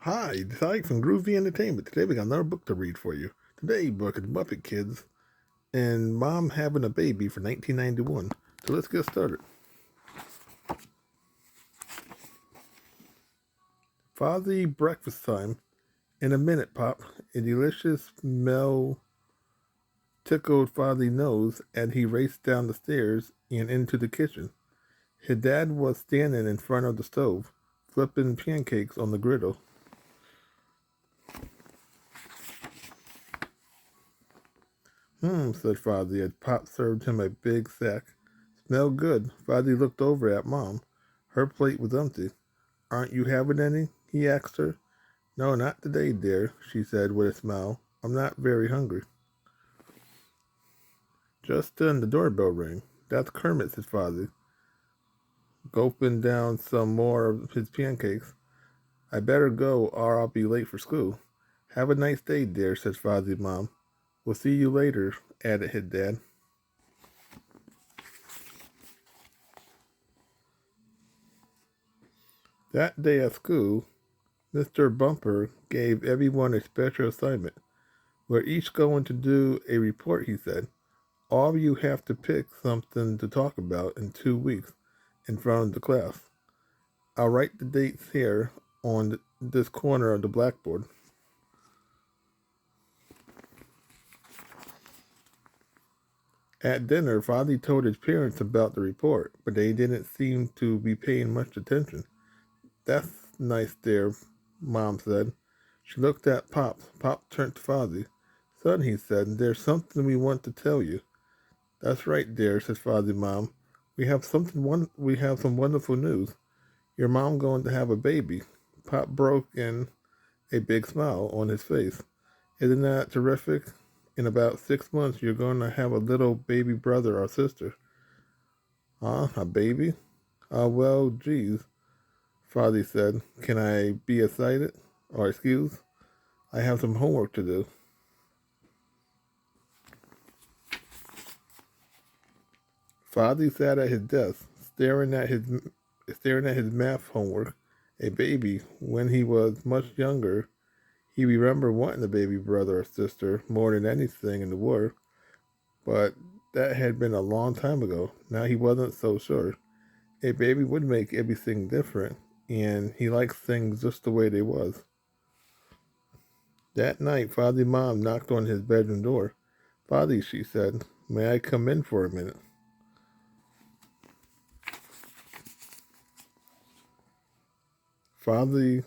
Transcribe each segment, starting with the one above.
Hi, it's Ike from Groovy Entertainment. Today we got another book to read for you. Today, book is Muppet Kids and Mom Having a Baby for 1991. So let's get started. Fozzie breakfast time. In a minute, Pop. A delicious smell tickled Fozzie's nose and he raced down the stairs and into the kitchen. His dad was standing in front of the stove, flipping pancakes on the griddle. Said Fozzie as Pop served him a big sack. Smell good. Fozzie looked over at Mom. Her plate was empty. Aren't you having any? He asked her. No, not today, dear, she said with a smile. I'm not very hungry. Just then the doorbell rang. That's Kermit, said Fozzie, gulping down some more of his pancakes. I better go or I'll be late for school. Have a nice day, dear, said Fozzie's mom. We'll see you later, added his dad. That day at school, Mr. Bumper gave everyone a special assignment. We're each going to do a report, he said. All of you have to pick something to talk about in 2 weeks in front of the class. I'll write the dates here on this corner of the blackboard. At dinner, Fozzie told his parents about the report, but they didn't seem to be paying much attention. That's nice there, Mom said. She looked at Pop. Pop turned to Fozzie. Son, he said, there's something we want to tell you. That's right, dear, said Fozzie's mom. We have some wonderful news. Your mom going to have a baby. Pop broke in a big smile on his face. Isn't that terrific? In about 6 months, you're going to have a little baby brother or sister. Huh? A baby? Well, geez, Fozzie said. Can I be excited? Or excused? I have some homework to do. Fozzie sat at his desk, staring at his math homework. A baby. When he was much younger, he remembered wanting a baby brother or sister more than anything in the world, but that had been a long time ago. Now he wasn't so sure. A baby would make everything different, and he liked things just the way they was. That night, Fozzie's mom knocked on his bedroom door. Fozzie, she said, may I come in for a minute? Fozzie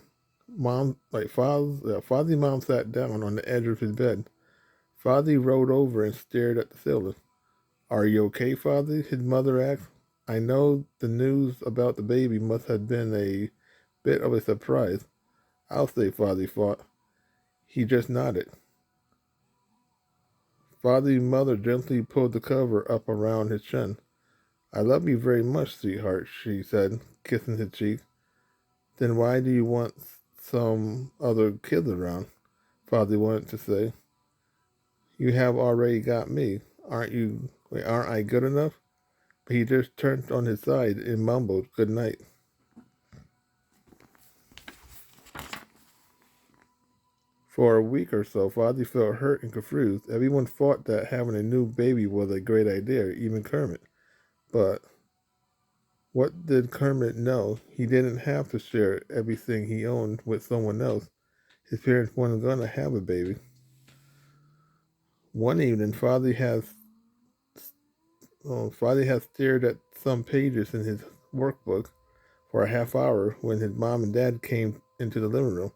mom sat down on the edge of his bed. Fozzie rolled over and stared at the ceiling. Are you okay, Fozzie? His mother asked. I know the news about the baby must have been a bit of a surprise. I'll say, Fozzie thought. He just nodded. Fozzie's mother gently pulled the cover up around his chin. I love you very much, sweetheart, she said, kissing his cheek. Then why do you want some other kids around? Fozzie wanted to say. You have already got me. Aren't I good enough? But he just turned on his side and mumbled good night. For a week or so, Fozzie felt hurt and confused. Everyone thought that having a new baby was a great idea, even Kermit. But what did Kermit know? He didn't have to share everything he owned with someone else. His parents weren't going to have a baby. One evening, Fozzie had stared at some pages in his workbook for a half hour when his mom and dad came into the living room.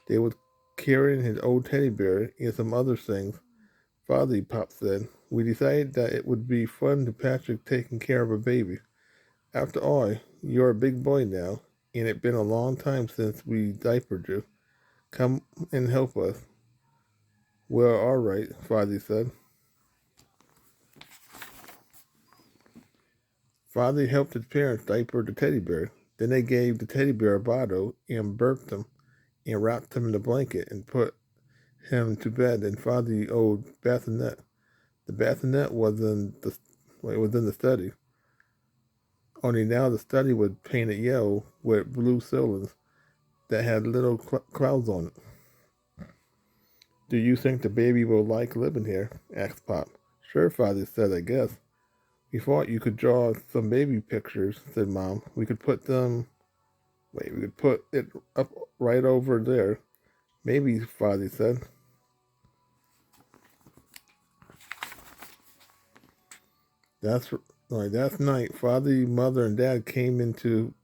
They were carrying his old teddy bear and some other things. Fozzie, Pop said, we decided that it would be fun to Patrick taking care of a baby. After all, you're a big boy now, and it's been a long time since we diapered you. Come and help us. Well, all right, Fozzie said. Fozzie helped his parents diaper the teddy bear. Then they gave the teddy bear a bottle and burped him and wrapped him in a blanket and put him to bed in Fozzie's old bassinet. The bassinet was in the study. Only now the study was painted yellow with blue ceilings. that had little clouds on it. Do you think the baby will like living here? Asked Pop. Sure, Father said, I guess. We thought you could draw some baby pictures, said Mom. We could put it up right over there. Maybe, Father said. That's right. That night, Father, Mother, and Dad came into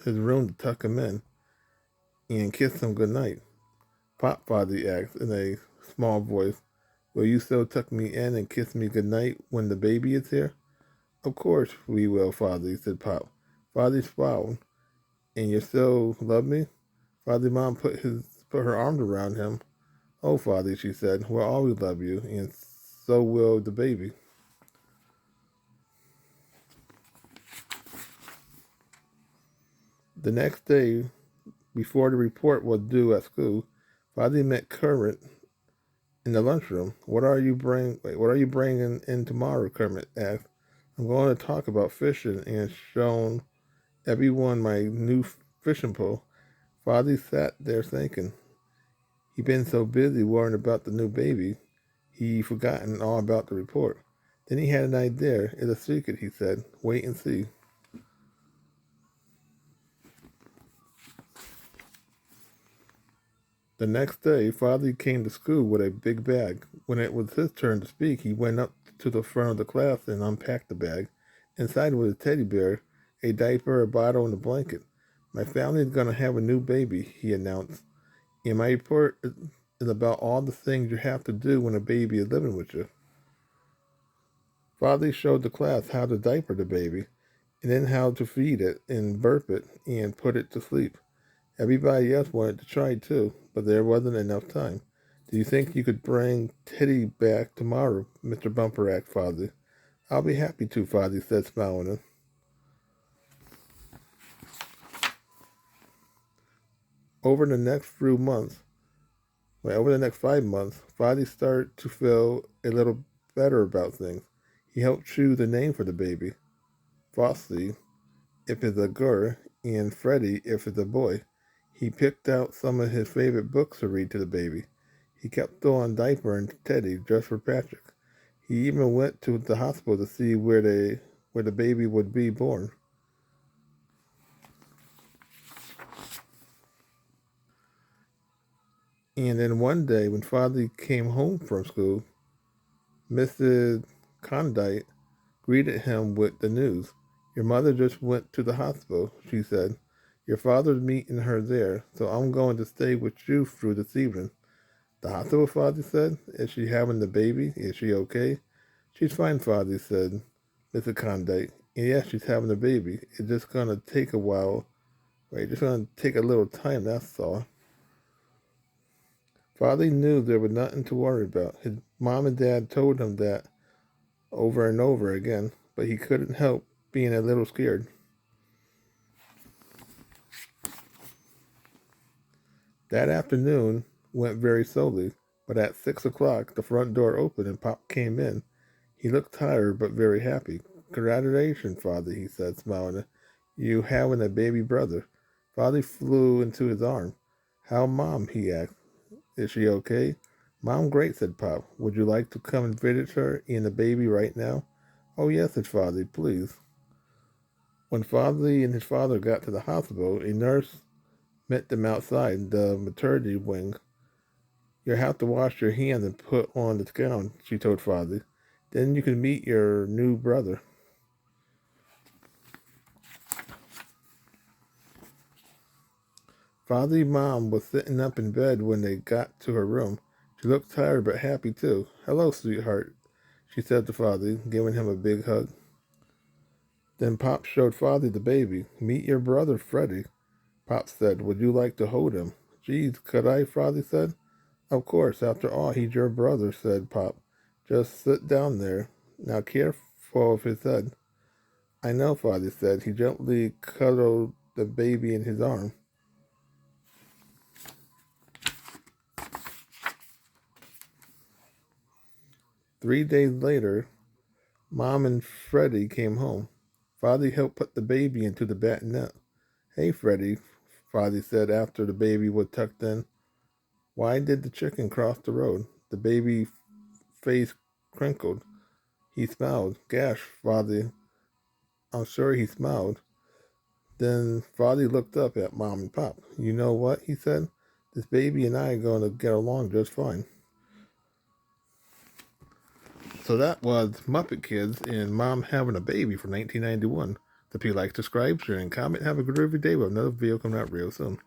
his room to tuck him in and kiss him good night. Pop, Father asked in a small voice, will you still tuck me in and kiss me good night when the baby is here? Of course we will, Father, said Pop. Father smiled. And you still love me? Father, Mom put her arms around him. Oh, Father, she said, we'll always love you, and so will the baby. The next day, before the report was due at school, Father met Kermit in the lunchroom. What are you bringing in tomorrow? Kermit asked. I'm going to talk about fishing and showing everyone my new fishing pole. Father sat there thinking. He'd been so busy worrying about the new baby, he'd forgotten all about the report. Then he had an idea. It's a secret, he said. Wait and see. The next day, Father came to school with a big bag. When it was his turn to speak, he went up to the front of the class and unpacked the bag. Inside was a teddy bear, a diaper, a bottle, and a blanket. My family is going to have a new baby, he announced. And my report is about all the things you have to do when a baby is living with you. Father showed the class how to diaper the baby, and then how to feed it and burp it and put it to sleep. Everybody else wanted to try too, but there wasn't enough time. Do you think you could bring Teddy back tomorrow? Mr. Bumper asked Father. I'll be happy to, Father said, smiling. Over the next few months, over the next 5 months, Father started to feel a little better about things. He helped choose a name for the baby. Frosty, if it's a girl, and Freddy, if it's a boy. He picked out some of his favorite books to read to the baby. He kept throwing diaper and Teddy just for Patrick. He even went to the hospital to see where the baby would be born. And then one day, when Father came home from school, Mrs. Condite greeted him with the news. Your mother just went to the hospital, she said. Your father's meeting her there, so I'm going to stay with you through this evening. The hospital, Father said. Is she having the baby? Is she okay? She's fine, Father said, Mrs. Condite. And yes, she's having a baby. It's just going to take a while. Right? It's just going to take a little time, that's all. Father knew there was nothing to worry about. His mom and dad told him that over and over again, but he couldn't help being a little scared. That afternoon went very slowly, but at 6 o'clock the front door opened and Pop came in. He looked tired but very happy. Congratulations, Father, he said, smiling. You having a baby brother. Father flew into his arm. How Mom? He asked. Is she okay? Mom, great, said Pop. Would you like to come and visit her and the baby right now? Oh, yes, said Father, please. When Father and his father got to the hospital, a nurse met them outside the maternity wing. You'll have to wash your hands and put on the gown, she told Father. Then you can meet your new brother. Father's mom was sitting up in bed when they got to her room. She looked tired but happy too. Hello, sweetheart, she said to Father, giving him a big hug. Then Pop showed Father the baby. Meet your brother, Freddy. Pop said, would you like to hold him? Geez, could I? Father said. Of course, after all, he's your brother, said Pop. Just sit down there. Now careful of his head. I know, Father said. He gently cuddled the baby in his arm. 3 days later, Mom and Freddy came home. Father helped put the baby into the bassinet. Hey, Freddy, Fozzie said after the baby was tucked in. Why did the chicken cross the road? The baby face crinkled. He smiled. Gosh, Fozzie, I'm sure he smiled. Then Fozzie looked up at Mom and Pop. You know what? He said. This baby and I are going to get along just fine. So that was Muppet Kids and Mom Having a Baby from 1991. So if you like, subscribe, share, and comment. Have a good every day with another video coming out real soon.